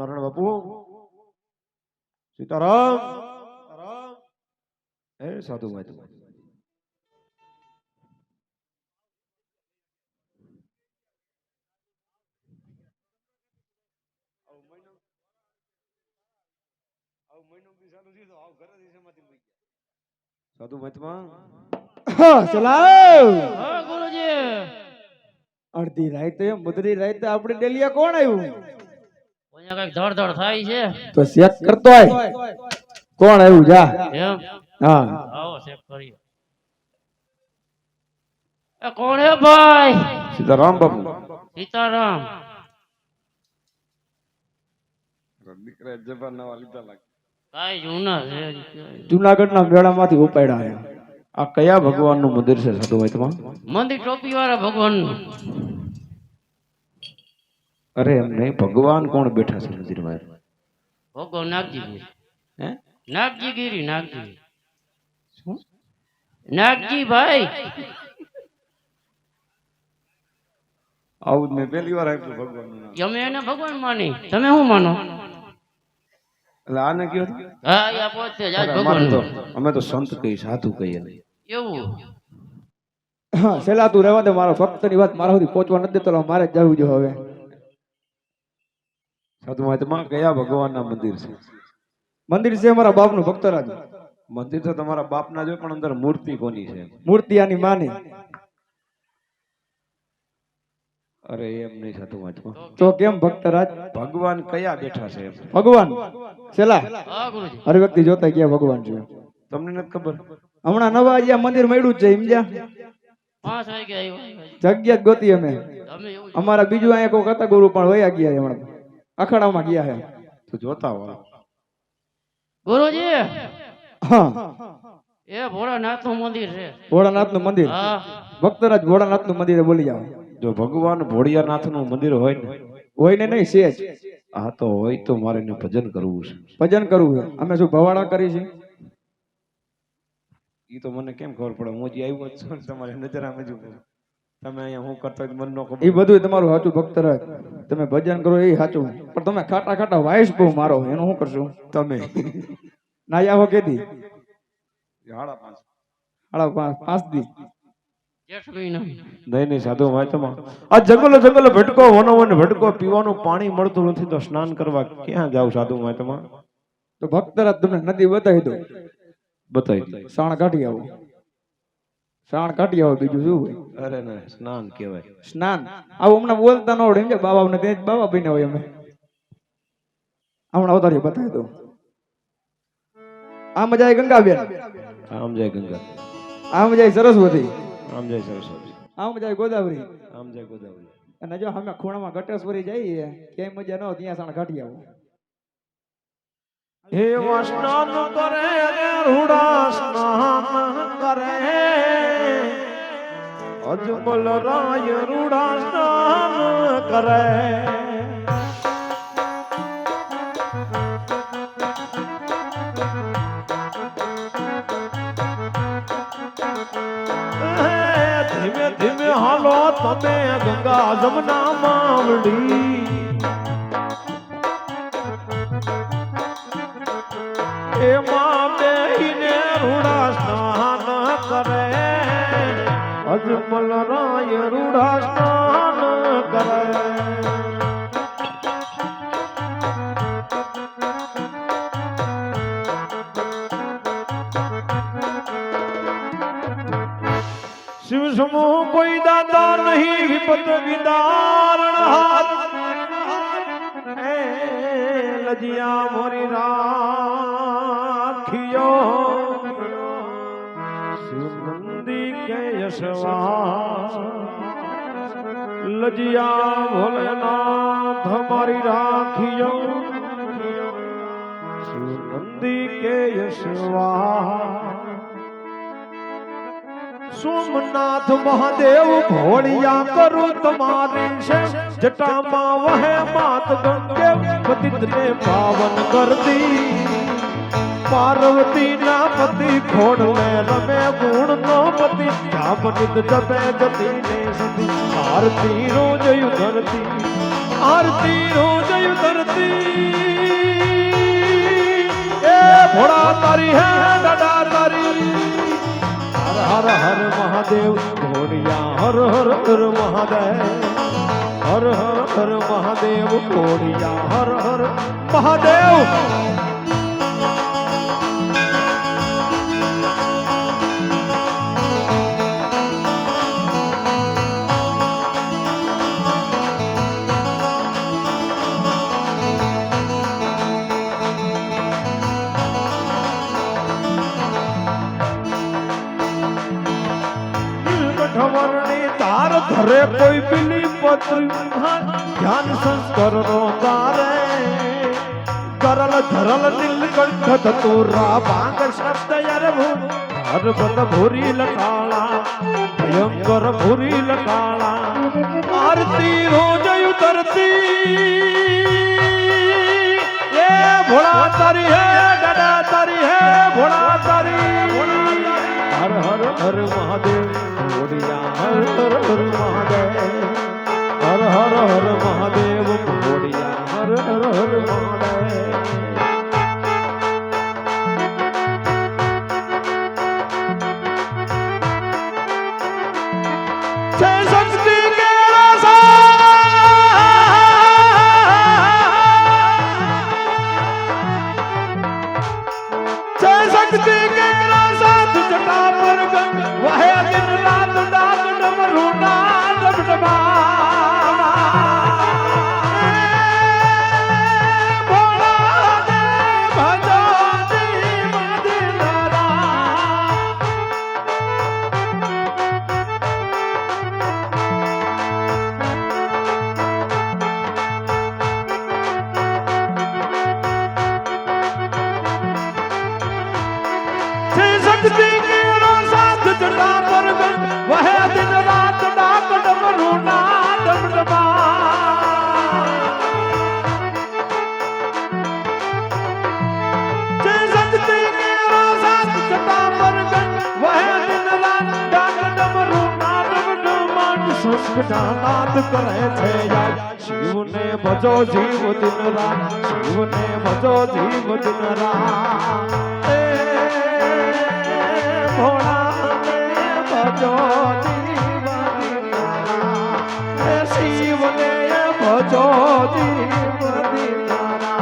નારાયણ બાપુ સીતારામ એ સાધુ ભાઈ સાધુ મહાત્મા ચલાવ હા ગુરુજી અડધી રાતે મુદરી રાતે આપણે ડેલિયા કોણ આવ્યું ઓયા કઈક ધડ થાય છે તો ચેક કરતો આય કોણ આવ્યું જા એમ હા આવો ચેક કરીએ એ કોણ હે ભાઈ સીતારામ બાપુ સીતારામ દીકરા જબાન નવા લીધા લાગે કાઈ જૂના છે જુનાગઢના મેળામાંથી ઉપાડ્યા છે આ કયા ભગવાનનું મંદિર છે સાધુ મહાત્મા મંદિર ટોપી વાળા ભગવાન અરે એમ નહીં ભગવાન કોણ બેઠા છે મંદિરમાં ભગવાન નાગજી ગીરી હે નાગજી ગીરી નાગજી નાગજી ભાઈ આવું મેં પહેલી વાર આપ્યું ભગવાનનું નામ તમે એને ભગવાન માની તમે શું માનો એટલે આને કયો હા એ પોતે જ આજ અમારે તો ભગવાન અમે તો સંત કહી સાધુ કહીએ નહીં એવું હા સેલા તું રહેવા દે મારો ભક્તની વાત મારા સુધી પહોંચવા નથી દેતો મારે જ જવું જો હવે સાધુ મહાત્મા કયા ભગવાનના મંદિર છે મંદિર છે મારા બાપનું ભક્તરાજ મંદિર તો તમારા બાપના જો પણ અંદર મૂર્તિ કોની છે મૂર્તિ આની માની અરે એમ નહીં સાધુ મહાત્મા તો કેમ ભક્તરાજ ભગવાન કયા બેઠા છે એમ ભગવાન સેલા હા ગુરુજી હર વ્યક્તિ જોતા ગયા ભગવાન છે તમને નથી ખબર હમણાં નવા અહીંયા મંદિર મળ્યું જ છે સમજ્યા 5 વાગે આવ્યો જગ્યા જ ગોતી અમે તમે એવું અમારા બીજું અહીંયા કોઈ કથા ગુરુ પણ વયા ગયા છે હમણાં અખાડામાં ગયા છે તો જોતા હો ગુરુજી હા એ ભોળાનાથ નું મંદિર છે ભોળાનાથ નું મંદિર હા ભક્તરાજ ભોળાનાથ નું મંદિર બોલી જાવ જો ભગવાન ભોળિયાનાથ નું મંદિર હોય ને હોય ને નહીં છે જ હા તો હોય તો મારે એને ભજન કરવું છે ભજન કરવું છે અમે શું ભવાડા કરી છે એ તો મને કેમ ખબર પડે હું જે આવ્યો જ છું ને તમારી નજર આમ જ તમે અહીંયા હું કરતો હોય મન નો એ ખબર બધું તમારું સાચું ભક્તરાજ તમે ભજન કરો એ સાચું પણ તમે ખાટા ખાટા વાઇસ બહુ મારો એનું શું કરશું તમે ના આવો કેદી હાડા પાંચ હાડા પાંચ દી જેઠ મહિના નહીં નહીં સાધુ વાંચમાં આ જંગલ ભટકો વનો વન ભટકો પીવાનું પાણી મળતું નથી તો સ્નાન કરવા ક્યાં જાવ સાધુ વાંચમાં તો ભક્તરાજ તમને નદી બતાવી દો બતાવી દે. સાણ કાઢી આવો સાણ કાઢી આવો બીજું શું હોય અરે ના સ્નાન કહેવાય સ્નાન આવું હમણાં બોલતા ન આવડે એમ છે બાબા ને બાબા બન્યા હોય અમે હમણાં અવતારી બતાવી દો આમ જાય ગંગાબેન આમ જાય ગંગા આમ જાય સરસ્વતી આમ જાય સરસ્વતી આમ જાય ગોદાવરી આમ જાય ગોદાવરી અને જો અમે ખૂણામાં ઘટેશ્વરી જઈએ ક્યાંય મજા ન હોય ત્યાં સાણ કાઢી આવો હે સ્નાન કરે રૂડા સ્નાન કરે અજમલ રાય રૂડા સ્નાન કરે ધીમે ધીમે હાલો તમે ગંગા જમના માવડી એમાં બેહીને રૂડા સ્નાન કરે અજમલ રાય રૂડા સ્નાન કરે શિવ સમૂહ કોઈ દાતા નહીં વિપત વિદારણ હાથ એ લજિયા મોરી રાખિયો સુનંદી કે યશવા લજિયા ભોલેનાથ મારી રાખિયો સુનંદી કે યશવા સોમનાથ મહાદેવ ભોળિયા કરું તમારી છે જટામાં વહે માત ગંગે પતિતને પાવન કરતી પાર્વતી ના પતિ ખોડલે રમે ગુણ નો પતિ જાપનિત જપે જતી ને સતી આરતી રોજ ધરતી આરતી રોજયું ધરતી એ ભોળા તારી હે દાદા તારી હર હર હર મહાદેવ ભોળિયા હર હર હર મહાદેવ હર હર હર મહાદેવ ભોળિયા હર હર મહાદેવ કઠવરની તાર ધરે કોઈ બિલી પત્ર ધ્યાન સંસ્કર નો તારે કરલ ધરલ નીલકંઠ ધતુરા ભાંગ શબ્દ યર હરબત ભૂરી લકાળા ભયંકર ભૂરી લકાળા આરતી રોજ ઉતરતી એ ભોળા તારી હે દાદા તારી હે ભોળા તારી હર હર હર મહાદેવ ભોળિયા હર હર હર મહાદેવ હર હર હર મહાદેવ ભોળિયા હર હર હર મહાદેવ જય શક્તિ કે જય શક્તિ કે સાથ જટા પર ગંગ વહે દિન રાત ડાક ડમરુ ના ડબડબા ભોળા દે ભજો જીવ દિનરા शक्ति के साथ जटा पर वह दिन रात डाक डमरू ना डमडमा जय शक्ति के साथ जटा पर वह दिन रात डाक डमरू ना डमडमा सुखना नाद करे छे यार शिव ने भजो जीव दिन रात शिव ने भजो जीव दिन रात भोला ने भजो जीव दिनारा शिव ने भजो जीव दिनारा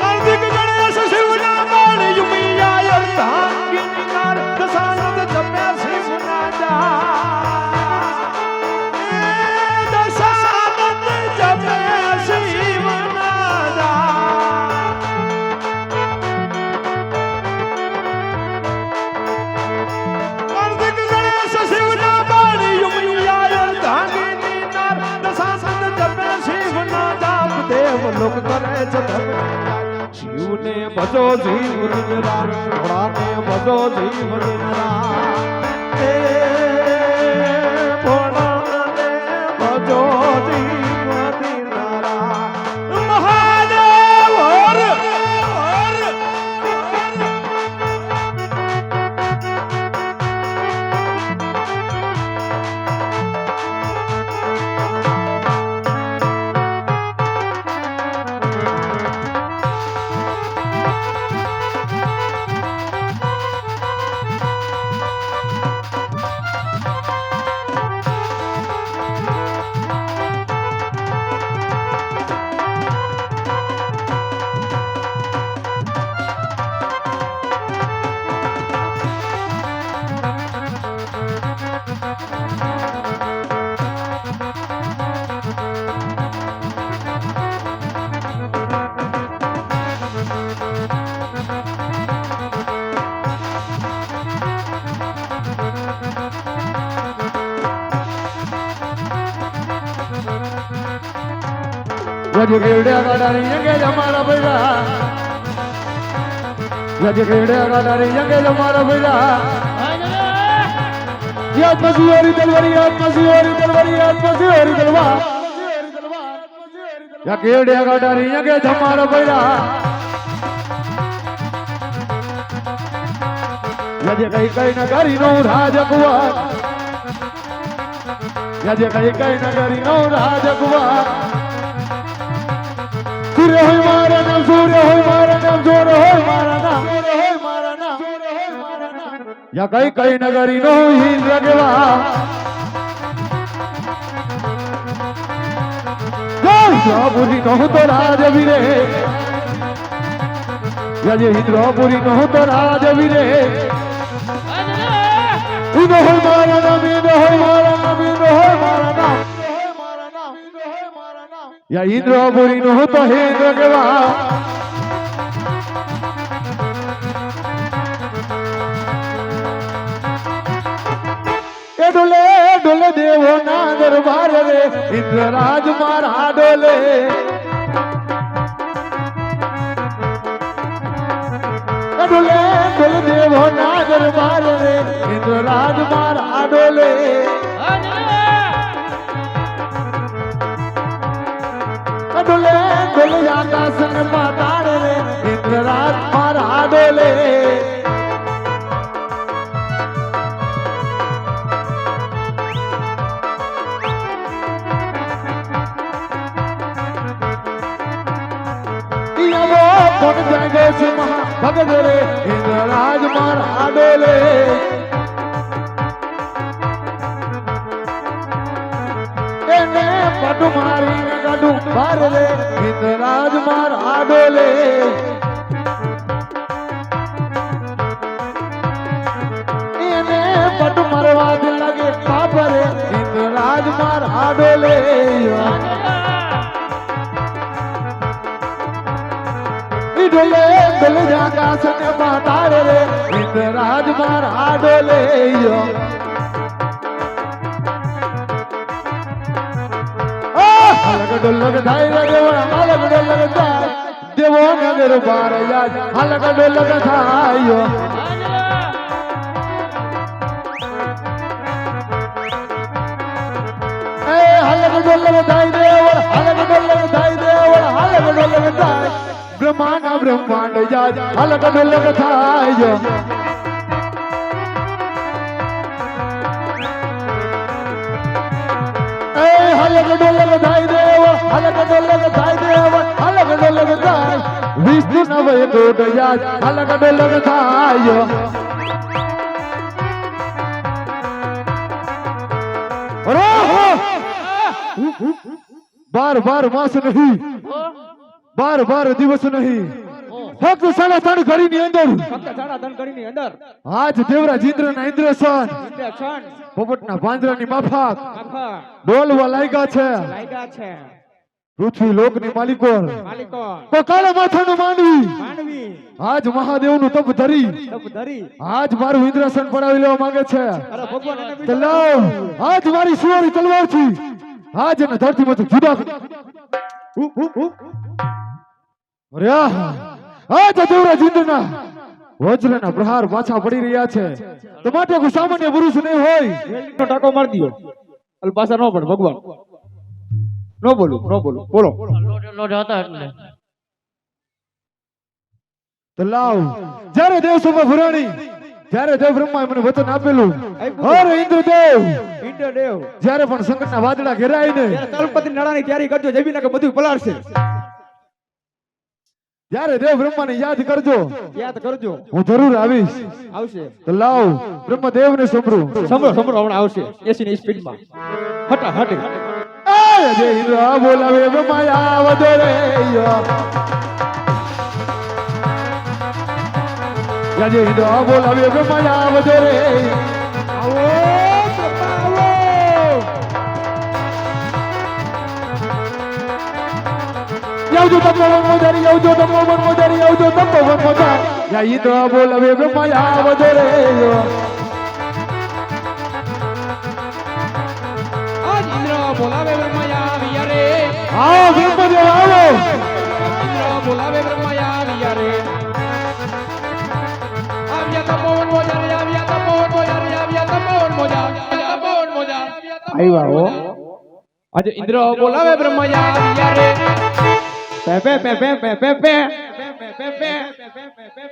कार्तिक गणेश शिव ना बाण युमिया अर्धांगिनी नार दशानंद जपे शिव ना जा लोक करे शिव ने भजो जीव दिन रात भोला ने भजो जीव दिन रात भोला ने भजो जीव दिन रात महादेव हर जज केवड़िया का डारी यंगे हमारा भैया जज केवड़िया का डारी यंगे हमारा भैया ये मसीहोरी दलवारी मसीहोरी दलवारी मसीहोरी दलवा या केवड़िया का डारी यंगे हमारा भैया યજે કઈ કઈ નગરી નો રાજકુમાર યજે કઈ કઈ નગરી નો રાજકુમાર સૂર્ય હોય મારા નામ સૂર્ય હોય મારા નામ જોર હોય મારા નામ સૂર્ય હોય મારા નામ સૂર્ય હોય મારા નામ યા કઈ કઈ નગરી નો ઇન્દ્ર કેવા ઇન્દ્રપુરી નો તો રાજવીરે યજે ઇન્દ્રપુરી નો તો રાજવીરે ઇન્દ્ર હોય મારા નામ ઇન્દ્ર હોય મારા નામ ઇન્દ્ર હોય મારા નામ યા ઇન્દ્રપુરી નો તો હેન્દ્ર કેવા ડોલે ડોલે દેવો ના દરબાર રે ઇન્દ્ર રાજ મારા ડોલે ડોલે ડોલે દેવો ના દરબાર રે ઇન્દ્ર રાજ મારા ડોલે ડોલે ડોલે આકાશ ને પાતાળ રે ઇન્દ્ર રાજ મારા ડોલે કોણ જાગે છે મહા ભગત રે ઇન્દ્ર રાજ મારા ડોલે એને પટ મારીને કાઢું બાર રે ઇન્દ્ર રાજ મારા ડોલે એને પટ મારવા દે લાગે પાપ રે ઇન્દ્ર રાજ મારા ડોલે ડોલે ડોલે આકાશ ને પાતાળ રે ઇન્દ્ર રાજ મારા ડોલે હલક ડોલક થાય દેવો હલક ડોલક થાય દેવો નગર બાર યાદ હલક ડોલક થાય હલક ડોલક થાય દેવો હલક ડોલક થાય દેવો હલક ડોલક થાય બ્રહ્માંડ બ્રહ્માંડ યાદ હલક ડોલક થાય હલક ડોલક થાય દેવ હલક ડોલક થાય દેવ હલક ડોલક થાય વિષ્ણુ નવ ગોડ યાદ હલક ડોલક થાય બાર બાર માસ નહીં બાર બાર દિવસ નહીં ફક્ત 3.5 ઘડી ની અંદર આજ દેવરાજ ઇન્દ્ર ના ઇન્દ્રસન પોપટના પાંજરાની માફક ડોલવા લાગ્યા છે પૃથ્વી લોક ની માલિકો કાળા માથાનો માનવી આજ મહાદેવ નું તપ ધરી આજ મારું ઇન્દ્રસન પડાવી લેવા માંગે છે તો લાવ આજ મારી સુવારી તલવાર થી આજ એને ધરતી માંથી જુદા અરે આજ દેવરાજ ઇન્દ્રના વજ્રના પ્રહાર પાછા પડી રહ્યા છે તો માટે કોઈ સામાન્ય પુરુષ નહીં હોય ટાકો મારી દિયો અલ પાછા ન પડે ભગવાન નો બોલું બોલો લોટ હતા એટલે તો લાવ જ્યારે દેવ સભા ભરાણી જ્યારે દેવ બ્રહ્માએ મને વચન આપેલું અરે ઇન્દ્રદેવ જ્યારે પણ સંકટના વાદળા ઘેરાય ને તલપતિ નળાની તૈયારી કરજો જમીન કે બધું પલાળશે જ્યારે દેવ બ્રહ્માને યાદ કરજો હું જરૂર આવીશ આવશે તો લાવ બ્રહ્મદેવ ને સંભળો હમણાં આવશે 80 ની સ્પીડ માં ફટાફટ જય ઇન્દ્ર બોલાવે બ્રહ્માયા આવજો રે જય ઇન્દ્ર બોલાવે બ્રહ્માયા આવજો રે આવો આવજો તપોવન મોજારી આવજો તપોવન મોજારી આવજો તપોવન મોજારી યા ઇન્દ્ર બોલાવે બ્રહ્માયા આવજો રે આજ ઇન્દ્ર બોલાવે બ્રહ્માયા આવ્યા રે આવો બ્રહ્મદેવ આવો ઇન્દ્ર બોલાવે બ્રહ્માયા આવ્યા રે આવ્યા તપોવન મોજારી આવ્યા તપોવન મોજારી આવ્યા તપોવન મોજારી તપોવન મોજારી આવ્યા હો આજે ઇન્દ્ર બોલાવે બ્રહ્માયા આવ્યા રે pay pay pay pay pay pay pay